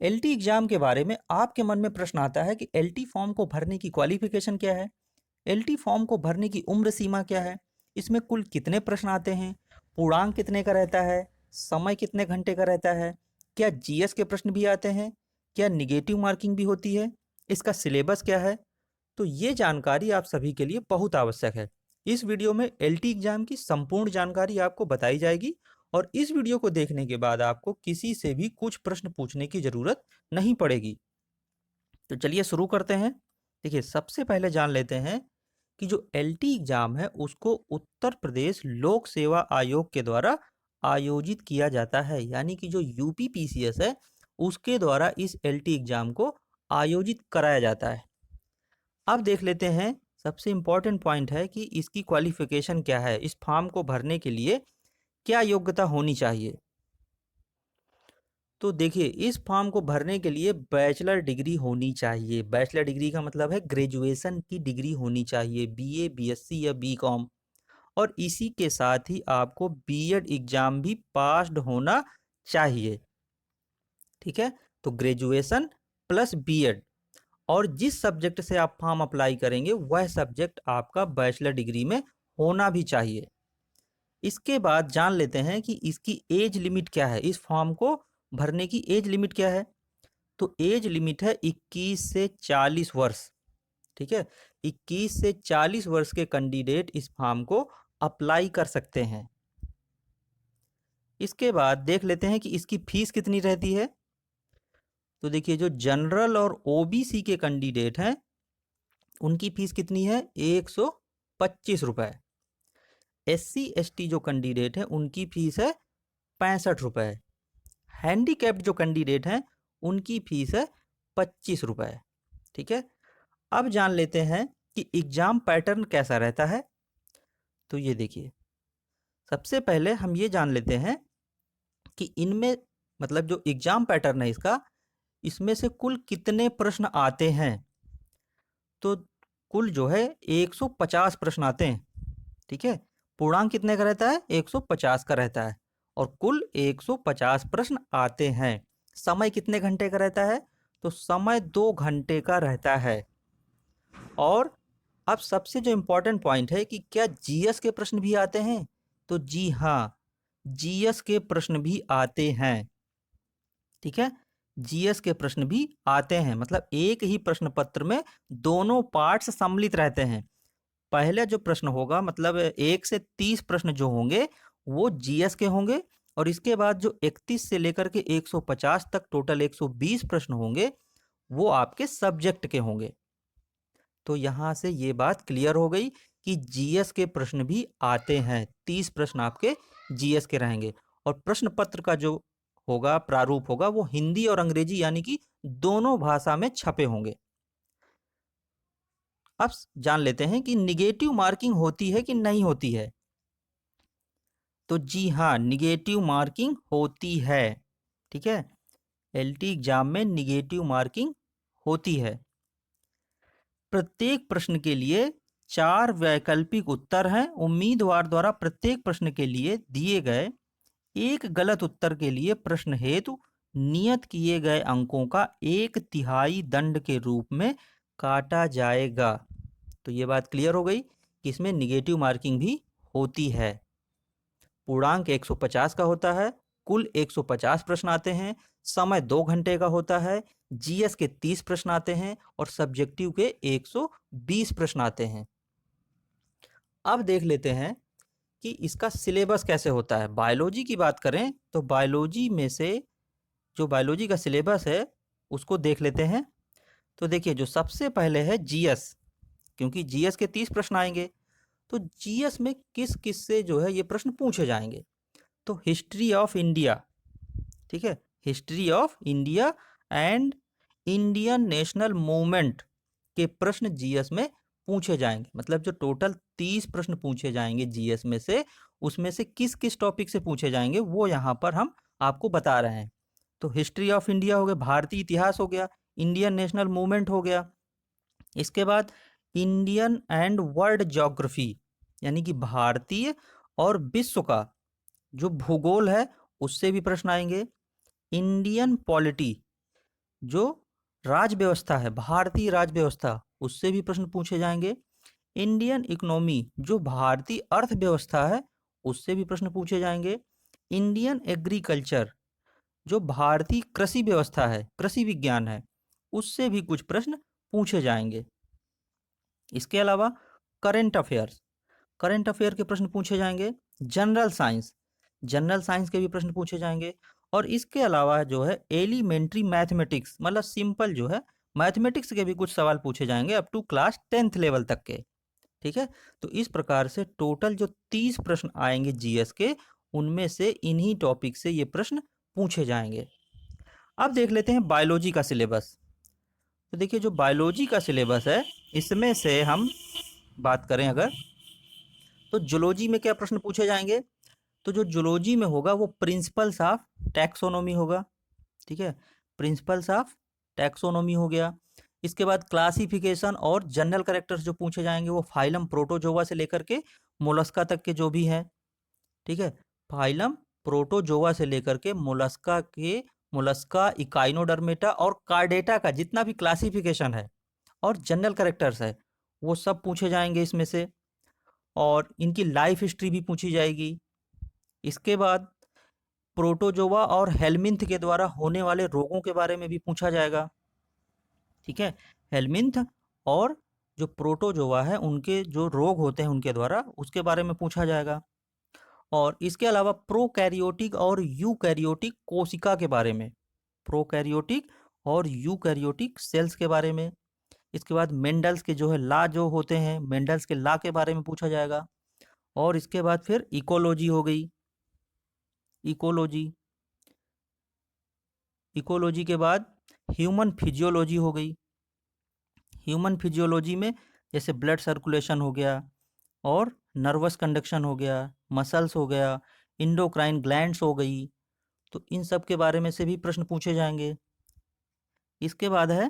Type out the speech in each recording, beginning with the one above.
LT exam के बारे में आपके मन में प्रश्न आता है कि एलटी फॉर्म को भरने की क्वालिफिकेशन क्या है। एलटी फॉर्म को भरने की उम्र सीमा क्या है। इसमें कुल कितने प्रश्न आते हैं। पूर्णांक कितने का रहता है। समय कितने घंटे का रहता है। क्या जीएस के प्रश्न भी आते हैं। क्या निगेटिव मार्किंग भी होती है। इसका सिलेबस क्या है। तो ये जानकारी आप सभी के लिए बहुत आवश्यक है। इस वीडियो में एलटी एग्जाम की संपूर्ण जानकारी आपको बताई जाएगी और इस वीडियो को देखने के बाद आपको किसी से भी कुछ प्रश्न पूछने की जरूरत नहीं पड़ेगी। तो चलिए शुरू करते हैं। देखिए, सबसे पहले जान लेते हैं कि जो एलटी एग्जाम है उसको उत्तर प्रदेश लोक सेवा आयोग के द्वारा आयोजित किया जाता है, यानी कि जो यूपी पीसीएस है उसके द्वारा इस एलटी एग्जाम को आयोजित कराया जाता है। अब देख लेते हैं, सबसे इम्पोर्टेंट पॉइंट है कि इसकी क्वालिफिकेशन क्या है। इस फॉर्म को भरने के लिए क्या योग्यता होनी चाहिए। तो देखिए, इस फॉर्म को भरने के लिए बैचलर डिग्री होनी चाहिए। बैचलर डिग्री का मतलब है ग्रेजुएशन की डिग्री होनी चाहिए, बीए बीएससी या बीकॉम। और इसी के साथ ही आपको बीएड एग्जाम भी पास्ड होना चाहिए। ठीक है, तो ग्रेजुएशन प्लस बीएड, और जिस सब्जेक्ट से आप फॉर्म अप्लाई करेंगे वह सब्जेक्ट आपका बैचलर डिग्री में होना भी चाहिए। इसके बाद जान लेते हैं कि इसकी एज लिमिट क्या है। इस फॉर्म को भरने की एज लिमिट क्या है। तो एज लिमिट है 21 से 40 वर्ष। ठीक है, 21 से 40 वर्ष के कैंडिडेट इस फॉर्म को अप्लाई कर सकते हैं। इसके बाद देख लेते हैं कि इसकी फीस कितनी रहती है। तो देखिए, जो जनरल और ओबीसी के कैंडिडेट हैं उनकी फीस कितनी है, 125 रुपए। एससी एसटी जो कैंडिडेट है उनकी फीस है 65 रुपए। हैंडीकैप्ड जो कैंडिडेट हैं उनकी फीस है 25 रुपए। ठीक है, अब जान लेते हैं कि एग्जाम पैटर्न कैसा रहता है। तो ये देखिए, सबसे पहले हम ये जान लेते हैं कि इनमें, मतलब जो एग्जाम पैटर्न है इसका, इसमें से कुल कितने प्रश्न आते हैं। तो कुल जो है 150 प्रश्न आते हैं। ठीक है, पूर्णांक कितने का रहता है, 150 का रहता है, और कुल 150 प्रश्न आते हैं। समय कितने घंटे का रहता है। तो समय 2 घंटे का रहता है। और अब सबसे जो इम्पोर्टेंट पॉइंट है कि क्या जीएस के प्रश्न भी आते हैं। तो जी हाँ, जीएस के प्रश्न भी आते हैं। ठीक है, जीएस के प्रश्न भी आते हैं, मतलब एक ही प्रश्न पत्र में दोनों पार्ट्स सम्मिलित रहते हैं। पहले जो प्रश्न होगा, मतलब 1 से 30 प्रश्न जो होंगे वो जीएस के होंगे, और इसके बाद जो 31 से लेकर के 150 तक टोटल 120 प्रश्न होंगे वो आपके सब्जेक्ट के होंगे। तो यहां से ये बात क्लियर हो गई कि जीएस के प्रश्न भी आते हैं। 30 प्रश्न आपके जीएस के रहेंगे, और प्रश्न पत्र का जो होगा, प्रारूप होगा, वो हिंदी और अंग्रेजी यानी कि दोनों भाषा में छपे होंगे। अब जान लेते हैं कि निगेटिव मार्किंग होती है कि नहीं होती है। तो जी हाँ, निगेटिव मार्किंग होती है। ठीक है, एलटी एग्जाम में निगेटिव मार्किंग होती है। प्रत्येक प्रश्न के लिए 4 वैकल्पिक उत्तर हैं। उम्मीदवार द्वारा प्रत्येक प्रश्न के लिए दिए गए एक गलत उत्तर के लिए प्रश्न हेतु नियत किए गए अंकों का 1/3 दंड के रूप में काटा जाएगा। तो ये बात क्लियर हो गई कि इसमें निगेटिव मार्किंग भी होती है। पूर्णांक 150 का होता है, कुल 150 प्रश्न आते हैं, समय 2 घंटे का होता है, जीएस के 30 प्रश्न आते हैं, और सब्जेक्टिव के 120 प्रश्न आते हैं। अब देख लेते हैं कि इसका सिलेबस कैसे होता है। बायोलॉजी की बात करें तो बायोलॉजी में से जो बायोलॉजी का सिलेबस है उसको देख लेते हैं। तो देखिए, जो सबसे पहले है जीएस, क्योंकि जीएस के 30 प्रश्न आएंगे, तो जीएस में किस किस से जो है ये प्रश्न पूछे जाएंगे। तो हिस्ट्री ऑफ इंडिया, ठीक है, history of India and Indian national movement के प्रश्न जीएस में पूछे जाएंगे। मतलब जो टोटल 30 प्रश्न पूछे जाएंगे जीएस में से, उसमें से किस किस टॉपिक से पूछे जाएंगे वो यहाँ पर हम आपको बता रहे हैं। तो हिस्ट्री ऑफ इंडिया हो गया, भारतीय इतिहास हो गया, इंडियन नेशनल मूवमेंट हो गया। इसके बाद इंडियन एंड वर्ल्ड ज्योग्राफी, यानी कि भारतीय और विश्व का जो भूगोल है उससे भी प्रश्न आएंगे। इंडियन पॉलिटी, जो राज व्यवस्था है, भारतीय राज व्यवस्था, उससे भी प्रश्न पूछे जाएंगे। इंडियन इकोनॉमी, जो भारतीय अर्थव्यवस्था है, उससे भी प्रश्न पूछे जाएंगे। इंडियन एग्रीकल्चर, जो भारतीय कृषि व्यवस्था है, कृषि विज्ञान है, उससे भी कुछ प्रश्न पूछे जाएंगे। इसके अलावा करंट अफेयर्स, करंट अफेयर के प्रश्न पूछे जाएंगे। जनरल साइंस, जनरल साइंस के भी प्रश्न पूछे जाएंगे। और इसके अलावा जो है एलिमेंट्री मैथमेटिक्स, मतलब सिंपल जो है मैथमेटिक्स के भी कुछ सवाल पूछे जाएंगे up to class 10th level तक के। ठीक है, तो इस प्रकार से टोटल जो 30 प्रश्न आएंगे जीएस के, उनमें से इन्हीं टॉपिक से ये प्रश्न पूछे जाएंगे। अब देख लेते हैं बायोलॉजी का सिलेबस। तो देखिए, जो बायोलॉजी का सिलेबस है, इसमें से हम बात करें अगर, तो जूलॉजी में क्या प्रश्न पूछे जाएंगे? तो जो जूलॉजी में होगा वो प्रिंसिपल्स ऑफ टैक्सोनॉमी होगा। ठीक है, प्रिंसिपल्स ऑफ टैक्सोनॉमी हो गया। इसके बाद क्लासिफिकेशन और जनरल कैरेक्टर्स जो पूछे जाएंगे वो फाइलम प्रोटोजोआ से लेकर के मोलस्का तक के जो भी हैं। ठीक है, फाइलम प्रोटोजोआ से लेकर के मोलस्का, इकाइनोडर्मेटा और कार्डेटा का जितना भी क्लासिफिकेशन है और जनरल कैरेक्टर्स है, वो सब पूछे जाएंगे इसमें से। और इनकी लाइफ हिस्ट्री भी पूछी जाएगी। इसके बाद प्रोटोजोआ और हेलमिंथ के द्वारा होने वाले रोगों के बारे में भी पूछा जाएगा। ठीक है, हेलमिंथ और जो प्रोटोजोआ है उनके जो रोग होते हैं उनके द्वारा, उसके बारे में पूछा जाएगा। और इसके अलावा प्रोकैरियोटिक और यूकैरियोटिक कोशिका के बारे में, प्रोकैरियोटिक और यूकैरियोटिक सेल्स के बारे में। इसके बाद मेंडल्स के जो है ला जो होते हैं, मेंडल्स के ला के बारे में पूछा जाएगा। और इसके बाद फिर इकोलॉजी हो गई, इकोलॉजी, इकोलॉजी के बाद ह्यूमन फिजियोलॉजी हो गई। ह्यूमन फिजियोलॉजी में जैसे ब्लड सर्कुलेशन हो गया और नर्वस कंडक्शन हो गया, मसल्स हो गया, इंडोक्राइन ग्लैंड्स हो गई, तो इन सब के बारे में से भी प्रश्न पूछे जाएंगे। इसके बाद है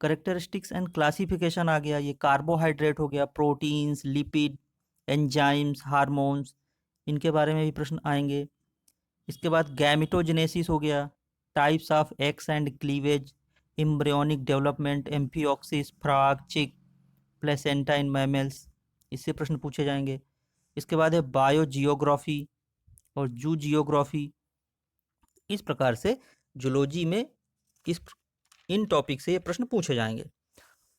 करेक्टरिस्टिक्स एंड क्लासिफिकेशन आ गया, ये कार्बोहाइड्रेट हो गया, प्रोटीन्स, लिपिड, एंजाइम्स, हार्मोन्स, इनके बारे में भी प्रश्न आएंगे। इसके बाद गैमिटोजेनेसिस हो गया, types of eggs and cleavage, embryonic development, amphioxus, frog, chick, placenta in mammals, इससे प्रश्न पूछे जाएंगे। इसके बाद है बायोजियोग्राफी और जू जियोग्राफी। इस प्रकार से जूलॉजी में इस इन टॉपिक से ये प्रश्न पूछे जाएंगे।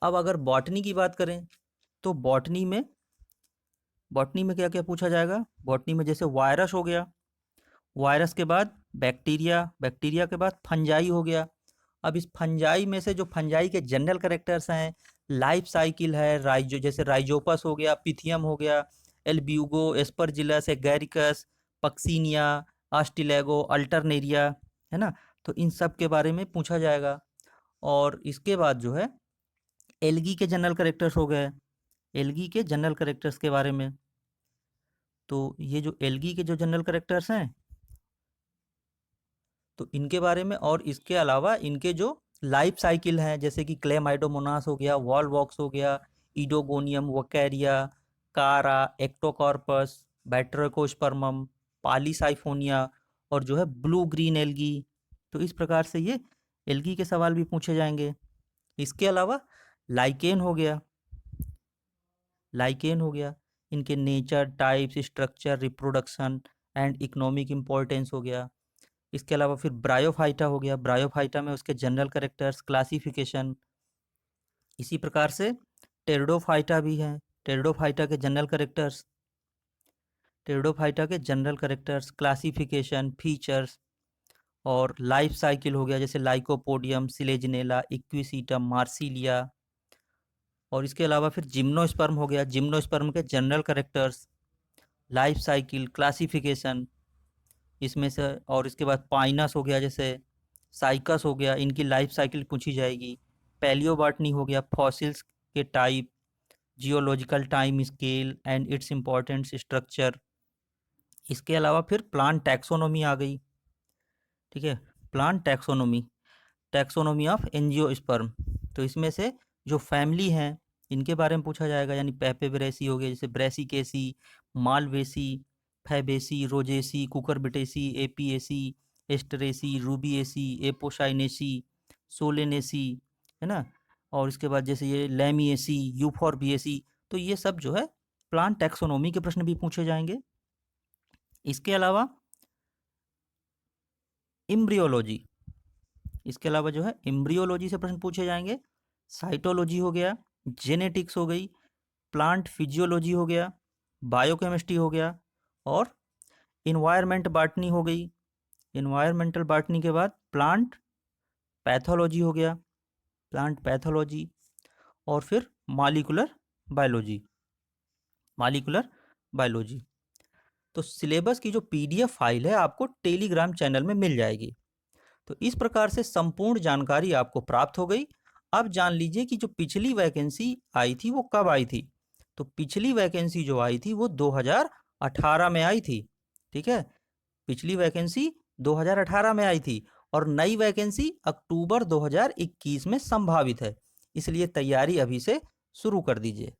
अब अगर बॉटनी की बात करें, तो बॉटनी में क्या क्या पूछा जाएगा? बॉटनी में जैसे वायरस हो गया, वायरस के बाद बैक्टीरिया, बैक्टीरिया के बाद फंजाई हो गया। अब इस फंजाई में से जो फंजाई के जनरल कैरेक्टर्स हैं, लाइफ साइकिल है, राइजो जैसे राइजोपस हो गया, पिथियम हो गया, Albugo, Aspergillus, Agaricus, Puccinia, Ustilago, Alternaria, है ना, तो इन सब के बारे में पूछा जाएगा। और इसके बाद जो है एल्गी के जनरल कैरेक्टर्स हो गए, एल्गी के जनरल कैरेक्टर्स के बारे में। तो ये जो एल्गी के जो जनरल कैरेक्टर्स हैं, तो इनके बारे में, और इसके अलावा इनके जो लाइफ साइकिल हैं, जैसे कि क्लेमाइडोमोनास हो गया, वॉलवॉक्स हो गया, ईडोगोनियम, वकैरिया, कारा, एक्टोकॉर्पस, बैट्रिकोस्पर्मम, पॉलीसाइफोनिया, और जो है ब्लू ग्रीन एल्गी। तो इस प्रकार से ये एल्गी के सवाल भी पूछे जाएंगे। इसके अलावा लाइकेन हो गया, लाइकेन हो गया, इनके nature, types, structure, reproduction and economic importance हो गया। इसके अलावा फिर ब्रायोफाइटा हो गया, ब्रायोफाइटा में उसके जनरल कैरेक्टर्स, क्लासिफिकेशन। इसी प्रकार से टेरिडोफाइटा भी है, टेरिडोफाइटा के जनरल कैरेक्टर्स, टेरिडोफाइटा के जनरल कैरेक्टर्स, क्लासिफिकेशन, फीचर्स, और लाइफ साइकिल हो गया, जैसे लाइकोपोडियम, सिलेजिनेला, इक्विसीटम, मार्सिलिया। और इसके अलावा फिर जिम्नोस्पर्म हो गया, जिम्नोस्पर्म के general characters, life cycle, classification, इसमें से। और इसके बाद पाइनस हो गया, जैसे साइकस हो गया, इनकी लाइफ साइकिल पूछी जाएगी। पैलियोबॉटनी हो गया, फॉसिल्स के type, geological time scale and it's important structure. इसके अलावा फिर प्लांट टैक्सोनॉमी आ गई। ठीक है, plant taxonomy, taxonomy of angiosperm, तो इसमें से जो फैमिली हैं इनके बारे में पूछा जाएगा, यानी पेपेबरेसी हो गया, जैसे Brassicaceae, Malvaceae, Fabaceae, Rosaceae, Cucurbitaceae, APAC, Asteraceae, Rubiaceae, Apocynaceae, Solanaceae, है ना, और इसके बाद जैसे ये लैमिएसी, यूफॉर्बिएसी, तो ये सब जो है प्लांट टैक्सोनॉमी के प्रश्न भी पूछे जाएंगे। इसके अलावा एम्ब्रियोलॉजी, इसके अलावा जो है एम्ब्रियोलॉजी से प्रश्न पूछे जाएंगे। साइटोलॉजी हो गया, जेनेटिक्स हो गई, प्लांट फिजियोलॉजी हो गया, बायोकेमिस्ट्री हो गया, और इन्वायरमेंट बॉटनी हो गई। इन्वायरमेंटल बॉटनी के बाद प्लांट पैथोलॉजी हो गया, प्लांट पैथोलॉजी, और फिर मॉलिक्यूलर बायोलॉजी, मॉलिक्यूलर बायोलॉजी। तो सिलेबस की जो पीडीएफ फाइल है आपको टेलीग्राम चैनल में मिल जाएगी। तो इस प्रकार से संपूर्ण जानकारी आपको प्राप्त हो गई। अब जान लीजिए कि जो पिछली वैकेंसी आई थी वो कब आई थी। तो पिछली वैकेंसी जो आई थी वो 2018 में आई थी, ठीक है, पिछली वैकेंसी 2018 में आई थी, और नई वैकेंसी अक्टूबर 2021 में संभावित है। इसलिए तैयारी अभी से शुरू कर दीजिए।